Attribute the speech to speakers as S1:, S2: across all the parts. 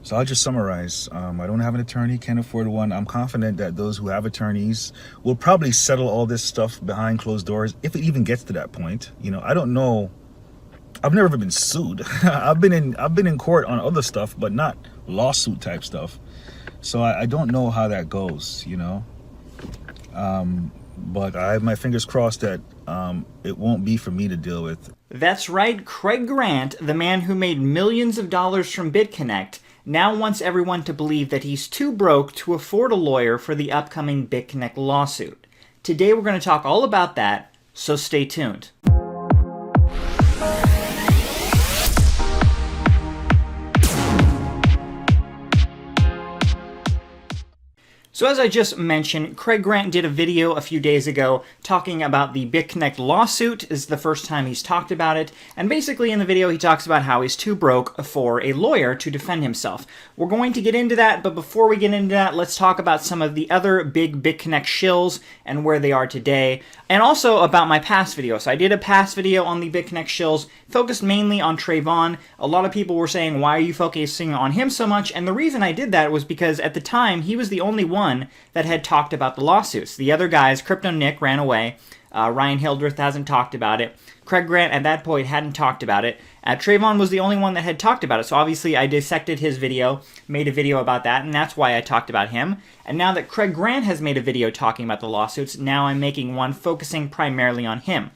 S1: So I'll just summarize. I don't have an attorney, can't afford one. I'm confident that those who have attorneys will probably settle all this stuff behind closed doors, if it even gets to that point. You know, I don't know. I've never been sued. I've been in court on other stuff, but not lawsuit type stuff. So I don't know how that goes, you know. But I have my fingers crossed that it won't be for me to deal with.
S2: That's right, Craig Grant, the man who made millions of dollars from Bitconnect, now wants everyone to believe that he's too broke to afford a lawyer for the upcoming Bitconnect lawsuit. Today we're going to talk all about that, so stay tuned. So as I just mentioned, Craig Grant did a video a few days ago talking about the Bitconnect lawsuit. This is the first time he's talked about it. And basically in the video he talks about how he's too broke for a lawyer to defend himself. We're going to get into that, but before we get into that, let's talk about some of the other big Bitconnect shills and where they are today. And also about my past video. So I did a past video on the Bitconnect shills, focused mainly on Trayvon. A lot of people were saying, why are you focusing on him so much? And the reason I did that was because at the time, he was the only one that had talked about the lawsuits. The other guys, Crypto Nick ran away. Ryan Hildreth hasn't talked about it. Craig Grant at that point hadn't talked about it. Trayvon was the only one that had talked about it. So obviously I dissected his video, made a video about that, and that's why I talked about him. And now that Craig Grant has made a video talking about the lawsuits, now I'm making one focusing primarily on him.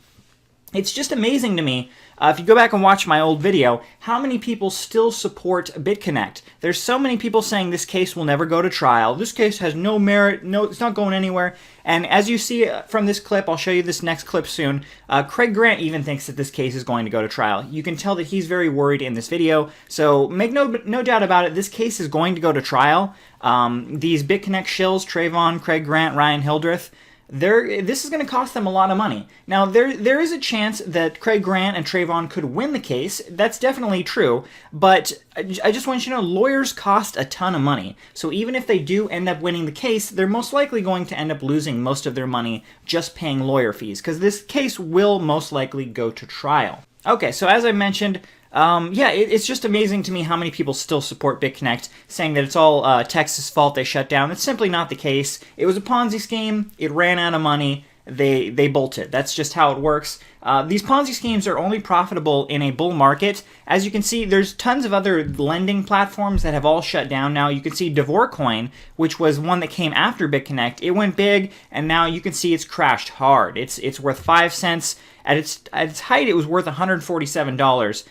S2: It's just amazing to me, if you go back and watch my old video, how many people still support Bitconnect. There's so many people saying this case will never go to trial. This case has no merit, no, it's not going anywhere. And as you see from this clip, I'll show you this next clip soon, Craig Grant even thinks that this case is going to go to trial. You can tell that he's very worried in this video, so make no doubt about it, this case is going to go to trial. These Bitconnect shills, Trayvon, Craig Grant, Ryan Hildreth, this is going to cost them a lot of money. Now, there is a chance that Craig Grant and Trayvon could win the case. That's definitely true. But I just want you to know, lawyers cost a ton of money. So even if they do end up winning the case, they're most likely going to end up losing most of their money just paying lawyer fees, because this case will most likely go to trial. Okay, so as I mentioned, yeah, it's just amazing to me how many people still support Bitconnect, saying that it's all Texas' fault they shut down. It's simply not the case. It was a Ponzi scheme. It ran out of money. They bolted. That's just how it works. These Ponzi schemes are only profitable in a bull market. As you can see, there's tons of other lending platforms that have all shut down now. You can see Devorcoin, which was one that came after Bitconnect. It went big, and now you can see it's crashed hard. It's worth 5 cents. At its height, it was worth $147.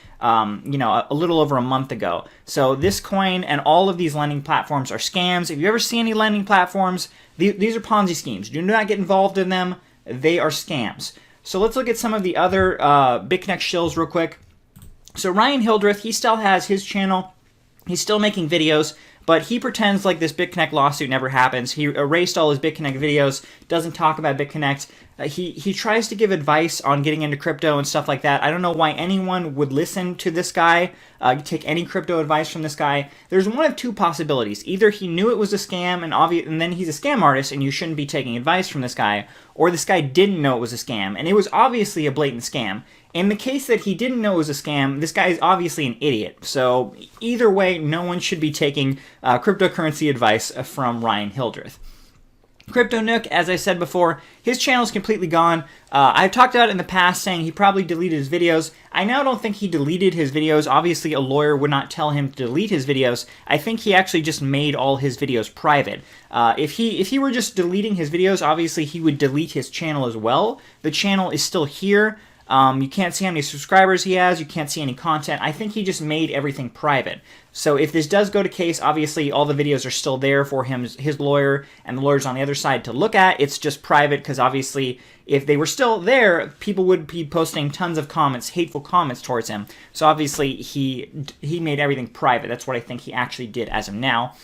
S2: You know, a little over a month ago. So this coin and all of these lending platforms are scams. If you ever see any lending platforms, these are Ponzi schemes. Do not get involved in them. They are scams. So let's look at some of the other Bitconnect shills real quick. So Ryan Hildreth, he still has his channel. He's still making videos, but he pretends like this Bitconnect lawsuit never happens. He erased all his Bitconnect videos, doesn't talk about Bitconnect. He tries to give advice on getting into crypto and stuff like that. I don't know why anyone would listen to this guy, take any crypto advice from this guy. There's one of two possibilities. Either he knew it was a scam and then he's a scam artist and you shouldn't be taking advice from this guy, or this guy didn't know it was a scam and it was obviously a blatant scam. In the case that he didn't know it was a scam, this guy is obviously an idiot. So either way, no one should be taking cryptocurrency advice from Ryan Hildreth. Crypto Nook, as I said before, his channel is completely gone. I've talked about it in the past saying he probably deleted his videos. I now don't think he deleted his videos. Obviously, a lawyer would not tell him to delete his videos. I think he actually just made all his videos private. If he were just deleting his videos, obviously he would delete his channel as well. The channel is still here. You can't see how many subscribers he has. You can't see any content. I think he just made everything private. So if this does go to case, obviously all the videos are still there for him, his lawyer, and the lawyers on the other side to look at. It's just private because obviously if they were still there, people would be posting tons of comments, hateful comments towards him. So obviously he made everything private. That's what I think he actually did as of now.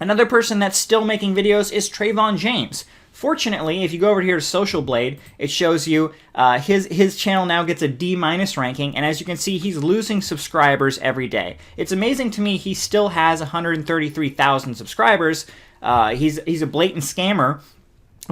S2: Another person that's still making videos is Trayvon James. Fortunately, if you go over here to Social Blade, it shows you his channel now gets a D- ranking, and as you can see, he's losing subscribers every day. It's amazing to me he still has 133,000 subscribers. He's a blatant scammer.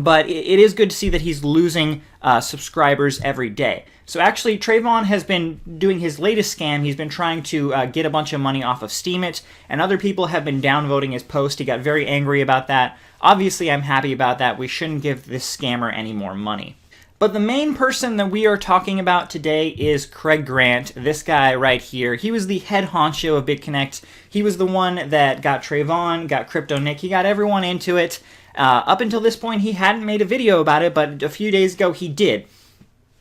S2: but it is good to see that he's losing subscribers every day. So actually, Trayvon has been doing his latest scam. He's been trying to get a bunch of money off of Steemit, and other people have been downvoting his post. He got very angry about that. Obviously, I'm happy about that. We shouldn't give this scammer any more money. But the main person that we are talking about today is Craig Grant, this guy right here. He was the head honcho of Bitconnect. He was the one that got Trayvon, got Crypto Nick. He got everyone into it. Up until this point, he hadn't made a video about it, but a few days ago, he did.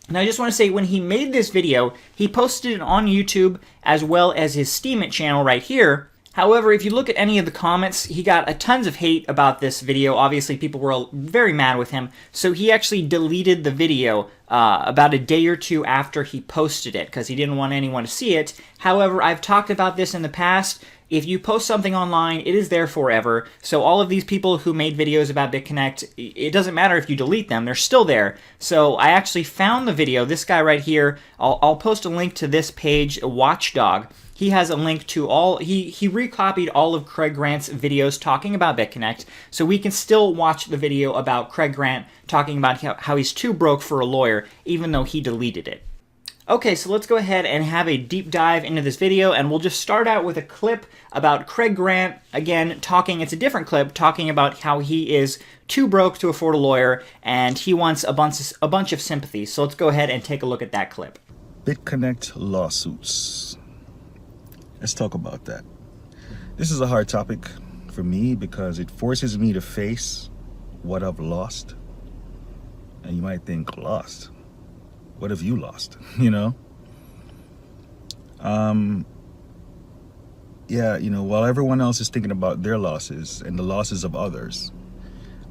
S2: Now, I just want to say, when he made this video, he posted it on YouTube as well as his Steemit channel right here. However, if you look at any of the comments, he got a tons of hate about this video. Obviously, people were very mad with him, so he actually deleted the video about a day or two after he posted it because he didn't want anyone to see it. However, I've talked about this in the past. If you post something online, it is there forever. So all of these people who made videos about Bitconnect, it doesn't matter if you delete them, they're still there. So I actually found the video, this guy right here. I'll post a link to this page, Watchdog. He has a link to all, he recopied all of Craig Grant's videos talking about Bitconnect, so we can still watch the video about Craig Grant talking about how he's too broke for a lawyer, even though he deleted it. Okay, so let's go ahead and have a deep dive into this video, and we'll just start out with a clip about Craig Grant, again, talking, it's a different clip, talking about how he is too broke to afford a lawyer, and he wants a bunch of sympathy. So let's go ahead and take a look at that clip.
S1: Bitconnect lawsuits. Let's talk about that. This is a hard topic for me because it forces me to face what I've lost. And you might think, lost? What have you lost? You know? Yeah, you know, while everyone else is thinking about their losses and the losses of others,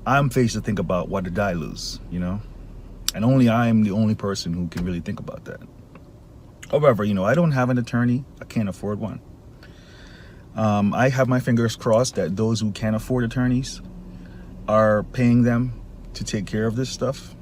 S1: I'm faced to think about what did I lose, you know? And only I'm the only person who can really think about that. However, you know, I don't have an attorney. I can't afford one. I have my fingers crossed that those who can't afford attorneys are paying them to take care of this stuff.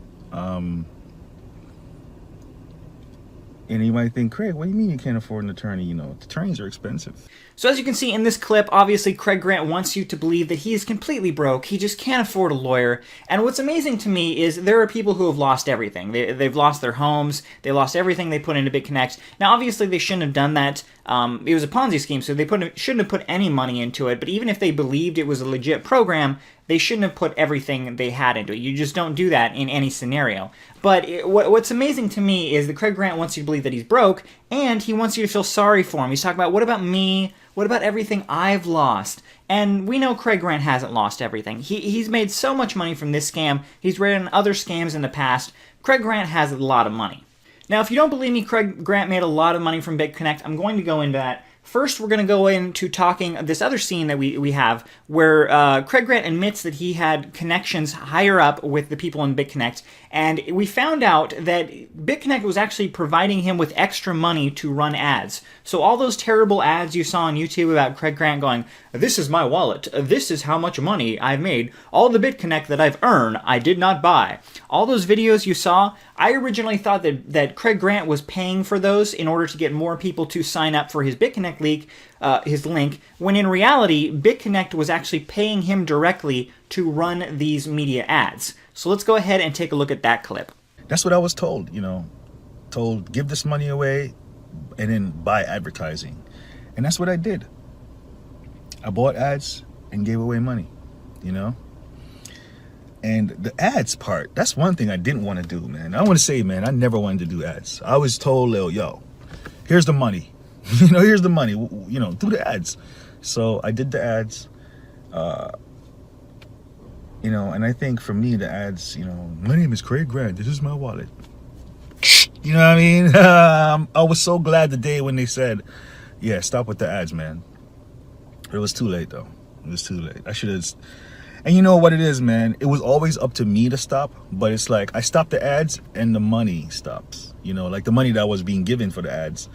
S1: And you might think, Craig, what do you mean you can't afford an attorney? You know, attorneys are expensive.
S2: So as you can see in this clip, obviously Craig Grant wants you to believe that he is completely broke. He just can't afford a lawyer. And what's amazing to me is there are people who have lost everything. They've lost their homes. They lost everything they put into Bitconnect. Now, obviously, they shouldn't have done that. It was a Ponzi scheme, so they shouldn't have put any money into it. But even if they believed it was a legit program, they shouldn't have put everything they had into it. You just don't do that in any scenario. But what's amazing to me is that Craig Grant wants you to believe that he's broke, and he wants you to feel sorry for him. He's talking about, what about me? What about everything I've lost? And we know Craig Grant hasn't lost everything. He's made so much money from this scam. He's ran other scams in the past. Craig Grant has a lot of money. Now, if you don't believe me, Craig Grant made a lot of money from Bitconnect. I'm going to go into that. First, we're going to go into talking this other scene that we have where Craig Grant admits that he had connections higher up with the people in Bitconnect, and we found out that Bitconnect was actually providing him with extra money to run ads. So all those terrible ads you saw on YouTube about Craig Grant going, this is my wallet, this is how much money I've made, all the Bitconnect that I've earned, I did not buy. All those videos you saw, I originally thought that Craig Grant was paying for those in order to get more people to sign up for his Bitconnect his link, when in reality, Bitconnect was actually paying him directly to run these media ads. So let's go ahead and take a look at that clip.
S1: That's what I was told, you know, told give this money away and then buy advertising. And that's what I did. I bought ads and gave away money, you know? And the ads part, that's one thing I didn't want to do, man. I want to say, man, I never wanted to do ads. I was told, yo, here's the money. You know, here's the money, you know, do the ads. So I did the ads, you know, and I think for me, the ads, you know, my name is Craig Grant, this is my wallet. You know what I mean? I was so glad the day when they said, yeah, stop with the ads, man. It was too late, though. It was too late. I should have. And you know what it is, man? It was always up to me to stop, but it's like I stopped the ads and the money stops. You know, like the money that was being given for the ads.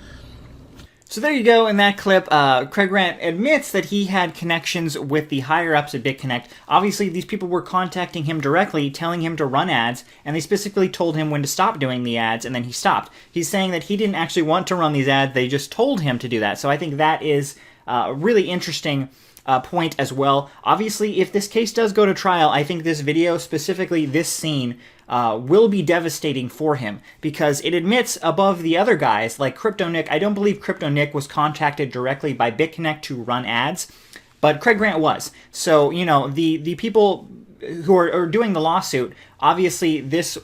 S2: So there you go. In that clip, Craig Grant admits that he had connections with the higher-ups at Bitconnect. Obviously, these people were contacting him directly, telling him to run ads, and they specifically told him when to stop doing the ads, and then he stopped. He's saying that he didn't actually want to run these ads, they just told him to do that. So I think that is Really interesting point as well. Obviously, if this case does go to trial, I think this video, specifically this scene, will be devastating for him because it admits above the other guys like Crypto Nick. I don't believe Crypto Nick was contacted directly by Bitconnect to run ads, but Craig Grant was. So, you know, the people who are doing the lawsuit, obviously this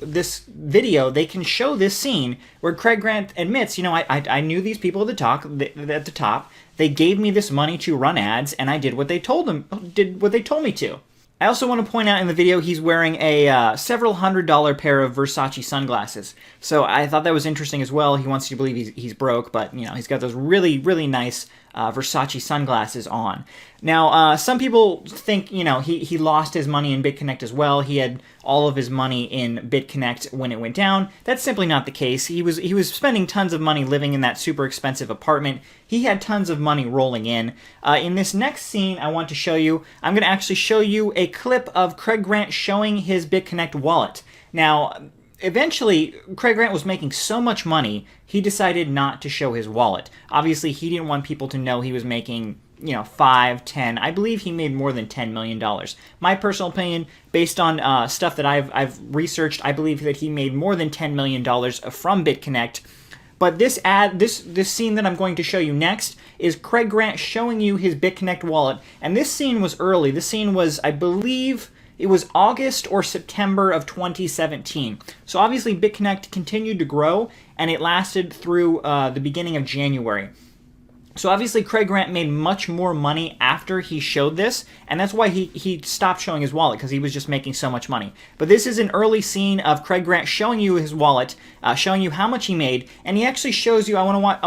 S2: video, they can show this scene where Craig Grant admits, you know, I knew these people at the top. They gave me this money to run ads, and I did what they told me to. I also want to point out in the video he's wearing a several $100 pair of Versace sunglasses. So I thought that was interesting as well. He wants you to believe he's broke, but you know, he's got those really, really nice Versace sunglasses on. Now, some people think, you know, he lost his money in Bitconnect as well. He had all of his money in Bitconnect when it went down. That's simply not the case. He was spending tons of money living in that super expensive apartment. He had tons of money rolling in. In this next scene I want to show you, I'm going to actually show you a clip of Craig Grant showing his Bitconnect wallet. Now, eventually, Craig Grant was making so much money, he decided not to show his wallet. Obviously, he didn't want people to know he was making, you know, 5, 10. I believe he made more than $10 million. My personal opinion, based on stuff that I've researched, I believe that he made more than $10 million from Bitconnect. But this scene that I'm going to show you next is Craig Grant showing you his Bitconnect wallet. And this scene was early. This scene was, I believe, it was August or September of 2017. So obviously Bitconnect continued to grow, and it lasted through the beginning of January. So obviously Craig Grant made much more money after he showed this, and that's why he stopped showing his wallet, because he was just making so much money. But this is an early scene of Craig Grant showing you his wallet, showing you how much he made, and he actually shows you,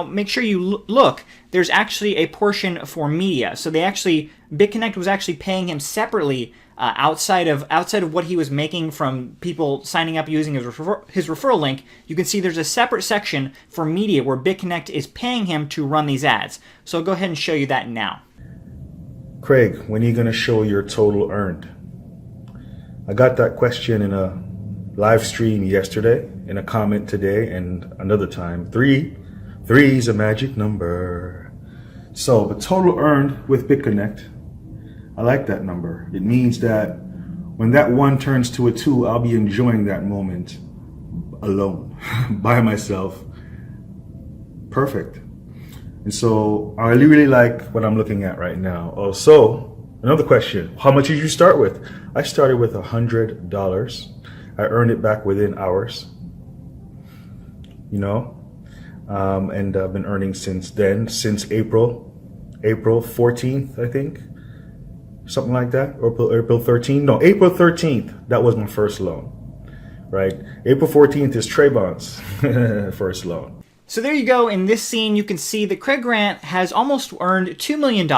S2: make sure you look, there's actually a portion for media. So Bitconnect was actually paying him separately outside of what he was making from people signing up using his referral link. You can see there's a separate section for media where Bitconnect is paying him to run these ads. So I'll go ahead and show you that now.
S1: Craig, when are you going to show your total earned? I got that question in a live stream yesterday, in a comment today, and another time. Three is a magic number. So the total earned with Bitconnect, I like that number. It means that when that 1 turns to a 2, I'll be enjoying that moment alone, by myself. Perfect. And so I really like what I'm looking at right now. Also, another question. How much did you start with? I started with $100. I earned it back within hours. You know? And I've been earning since then, since April 14th, I think. Something like that, or April 13th. No, April 13th, that was my first loan, right? April 14th is Trayvon's first loan.
S2: So there you go. In this scene, you can see that Craig Grant has almost earned $2 million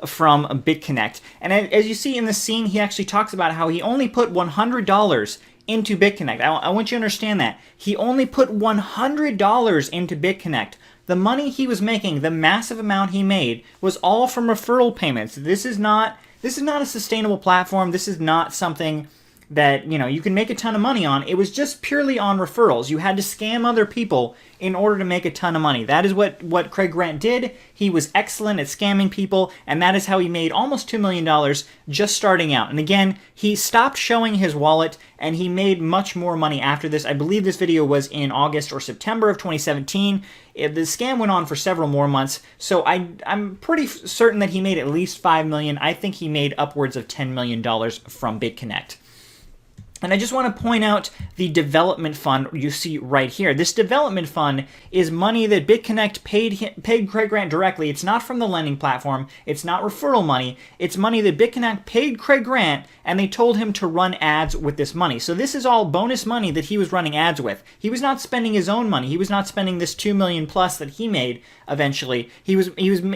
S2: from Bitconnect. And as you see in this scene, he actually talks about how he only put $100 into Bitconnect. I want you to understand that. He only put $100 into Bitconnect. The money he was making, the massive amount he made, was all from referral payments. This is not a sustainable platform. This is not something that, you know, you can make a ton of money on. It was just purely on referrals. You had to scam other people in order to make a ton of money. That is what Craig Grant did. He was excellent at scamming people, and that is how he made almost $2 million just starting out. And again, he stopped showing his wallet, and he made much more money after this. I believe this video was in August or September of 2017. The scam went on for several more months, so I'm pretty certain that he made at least $5 million. I think he made upwards of $10 million from Bitconnect. And I just want to point out the development fund you see right here. This development fund is money that Bitconnect paid Craig Grant directly. It's not from the lending platform. It's not referral money. It's money that Bitconnect paid Craig Grant, and they told him to run ads with this money. So this is all bonus money that he was running ads with. He was not spending his own money. He was not spending this $2 million plus that he made eventually. He was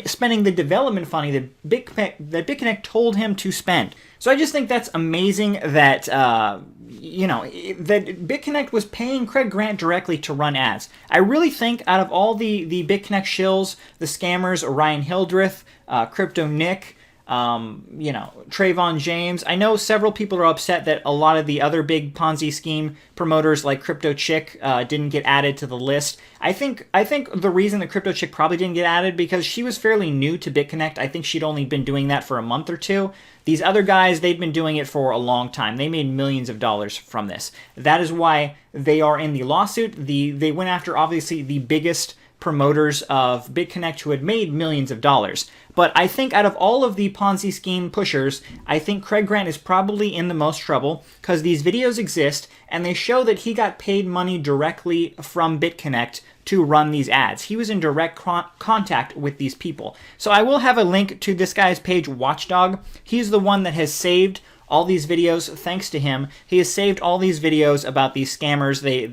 S2: spending the development money that Bitconnect told him to spend. So I just think that's amazing that, that Bitconnect was paying Craig Grant directly to run ads. I really think out of all the Bitconnect shills, the scammers, Ryan Hildreth, Crypto Nick, Trayvon James. I know several people are upset that a lot of the other big Ponzi scheme promoters like Crypto Chick didn't get added to the list. I think the reason that Crypto Chick probably didn't get added because she was fairly new to Bitconnect. I think she'd only been doing that for a month or two. These other guys, they've been doing it for a long time. They made millions of dollars from this. That is why they are in the lawsuit. They went after, obviously, the biggest promoters of Bitconnect who had made millions of dollars. But I think out of all of the Ponzi scheme pushers, I think Craig Grant is probably in the most trouble because these videos exist and they show that he got paid money directly from Bitconnect to run these ads. He was in direct contact with these people. So I will have a link to this guy's page, Watchdog. He's the one that has saved all these videos. Thanks to him, he has saved all these videos about these scammers. They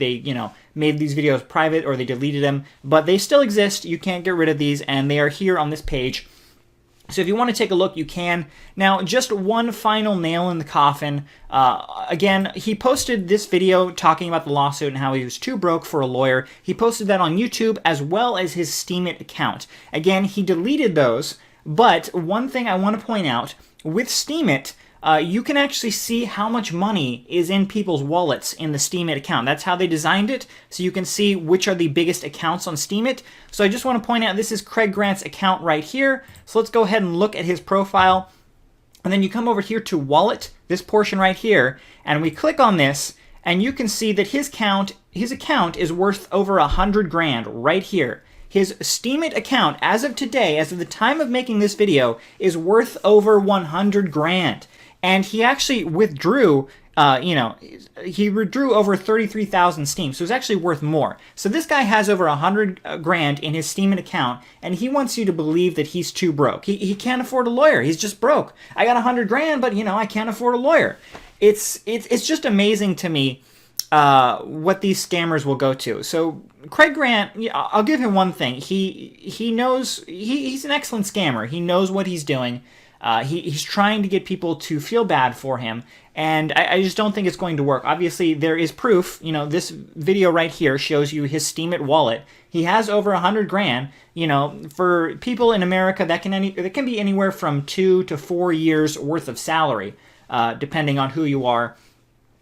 S2: made these videos private or they deleted them, but they still exist. You can't get rid of these, and they are here on this page. So if you want to take a look, you can. Now, just one final nail in the coffin. Again, he posted this video talking about the lawsuit and how he was too broke for a lawyer. He posted that on YouTube as well as his Steemit account. Again, he deleted those, but one thing I want to point out, with Steemit, you can actually see how much money is in people's wallets in the Steemit account. That's how they designed it, so you can see which are the biggest accounts on Steemit. So I just want to point out this is Craig Grant's account right here. So let's go ahead and look at his profile. And then you come over here to Wallet, this portion right here, and we click on this, and you can see that his account is worth over 100 grand right here. His Steemit account, as of today, as of the time of making this video, is worth over 100 grand. And he actually withdrew, he withdrew over 33,000 Steem, so it's actually worth more. So this guy has over 100 grand in his Steemit account, and he wants you to believe that he's too broke. He can't afford a lawyer. He's just broke. I got 100 grand, but, I can't afford a lawyer. It's just amazing to me what these scammers will go to. So Craig Grant, I'll give him one thing. He knows, he's an excellent scammer. He knows what he's doing. He's trying to get people to feel bad for him, and I just don't think it's going to work. Obviously, there is proof. This video right here shows you his Steemit wallet. He has over 100 grand. For people in America, that can be anywhere from 2 to 4 years worth of salary, depending on who you are.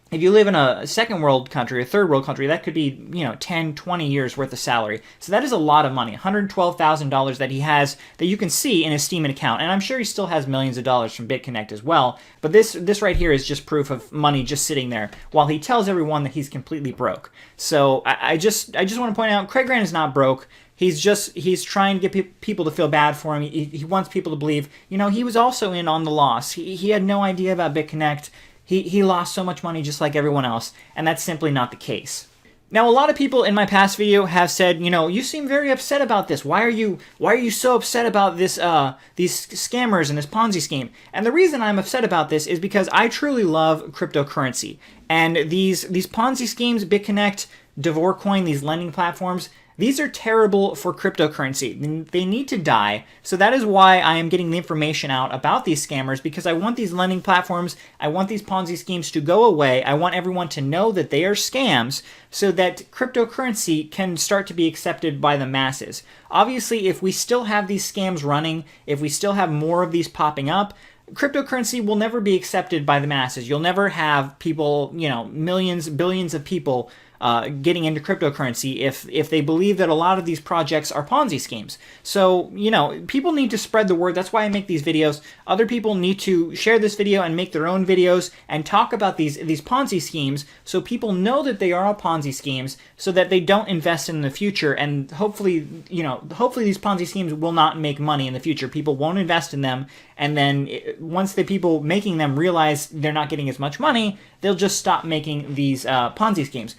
S2: If you live in a second world country, a third world country, that could be, 10, 20 years worth of salary. So that is a lot of money, $112,000 that he has that you can see in his Steemit account. And I'm sure he still has millions of dollars from Bitconnect as well. But this right here is just proof of money just sitting there while he tells everyone that he's completely broke. So I just want to point out, Craig Grant is not broke. He's trying to get people to feel bad for him. He wants people to believe, he was also in on the loss. He had no idea about Bitconnect. He lost so much money just like everyone else, and that's simply not the case. Now, a lot of people in my past video have said, you seem very upset about this. Why are you so upset about this these scammers and this Ponzi scheme? And the reason I'm upset about this is because I truly love cryptocurrency. And these Ponzi schemes, Bitconnect, Devorcoin, these lending platforms, these are terrible for cryptocurrency. They need to die. So that is why I am getting the information out about these scammers, because I want these lending platforms, I want these Ponzi schemes to go away. I want everyone to know that they are scams so that cryptocurrency can start to be accepted by the masses. Obviously, if we still have these scams running, if we still have more of these popping up, cryptocurrency will never be accepted by the masses. You'll never have people, millions, billions of people getting into cryptocurrency if they believe that a lot of these projects are Ponzi schemes. So, people need to spread the word. That's why I make these videos. Other people need to share this video and make their own videos and talk about these Ponzi schemes so people know that they are Ponzi schemes so that they don't invest in the future. And hopefully these Ponzi schemes will not make money in the future. People won't invest in them. And then once the people making them realize they're not getting as much money, they'll just stop making these Ponzi schemes.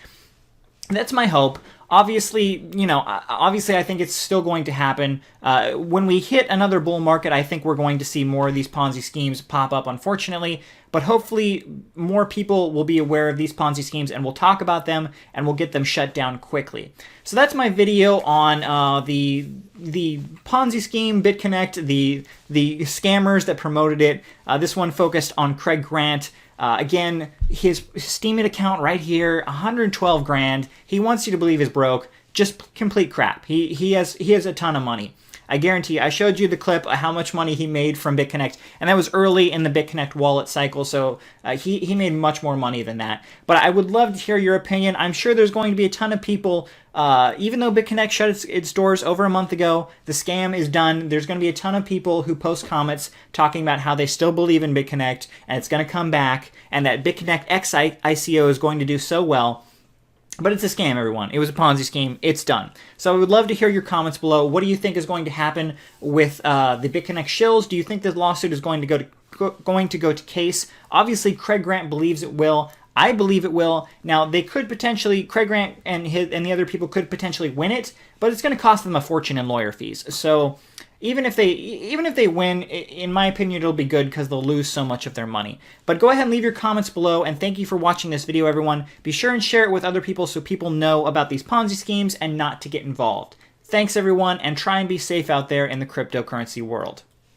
S2: That's my hope. Obviously, I think it's still going to happen. When we hit another bull market, I think we're going to see more of these Ponzi schemes pop up, unfortunately. But hopefully, more people will be aware of these Ponzi schemes and we'll talk about them and we'll get them shut down quickly. So that's my video on the Ponzi scheme, Bitconnect, the scammers that promoted it. This one focused on Craig Grant. Again, his Steemit account right here, 112 grand. He wants you to believe he's broke. Just complete crap. He has a ton of money. I guarantee I showed you the clip of how much money he made from Bitconnect, and that was early in the Bitconnect wallet cycle, so he made much more money than that. But I would love to hear your opinion. I'm sure there's going to be a ton of people, even though Bitconnect shut its doors over a month ago, the scam is done. There's going to be a ton of people who post comments talking about how they still believe in Bitconnect, and it's going to come back, and that Bitconnect X ICO is going to do so well. But it's a scam, everyone. It was a Ponzi scheme. It's done. So I would love to hear your comments below. What do you think is going to happen with the Bitconnect shills? Do you think this lawsuit is going to go to case? Obviously, Craig Grant believes it will. I believe it will. Now, they could potentially, Craig Grant and the other people could potentially win it, but it's going to cost them a fortune in lawyer fees. So even if they win, in my opinion, it'll be good because they'll lose so much of their money. But go ahead and leave your comments below, and thank you for watching this video, everyone. Be sure and share it with other people so people know about these Ponzi schemes and not to get involved. Thanks, everyone, and try and be safe out there in the cryptocurrency world.